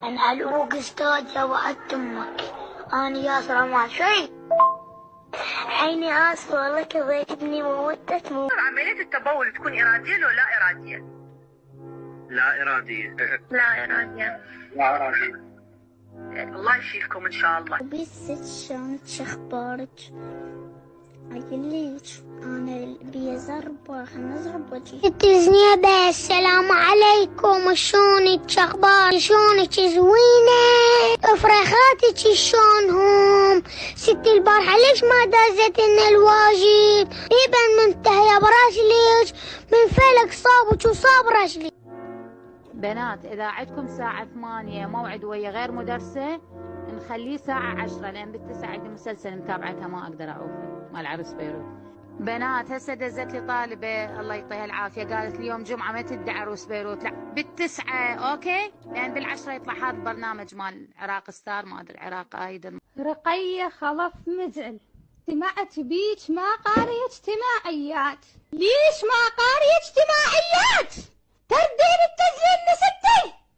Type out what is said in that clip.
أنا ألوق أستاذة وعدت أمك. أنا ياسر ما شيء. عيني آسفة والله كذبتني موتت عملية التبول تكون إرادية لو لا إرادية؟ لا إرادية. لا إرادية. لا إرادية. الله يشفيكم إن شاء الله. بس شلونك شخبارك؟ أقوليك أنا بيزربة نزرب وجهي. التزنيبة السلام عليكم، شلونك شخبارك؟ شلونك زوينة؟ فرخاتك شلونهم؟ ستي البارحة ليش ما دازت لنا الواجب؟ يبن منتهية برجليك من فلك صابك وصاب رجلي. بنات إذا عندكم ساعة 8 موعد ويا غير مدرسة نخليه ساعة 10 لأن ب9 عندي مسلسل متابعتها ما أقدر أعوفه مال عرس بيروت. بنات هسه دزت لي طالبة الله يعطيها العافية قالت لي يوم جمعة ما تدعي عروس بيروت، لا ب9 أوكي لأن ب10 يطلع هذا البرنامج مال عراق ستار ما أدري عراق أيضا. رقية خلف مزعل سمعت بيك ما قارية اجتماعيات. ليش ما قارية اجتماعيات؟ تردين التزلين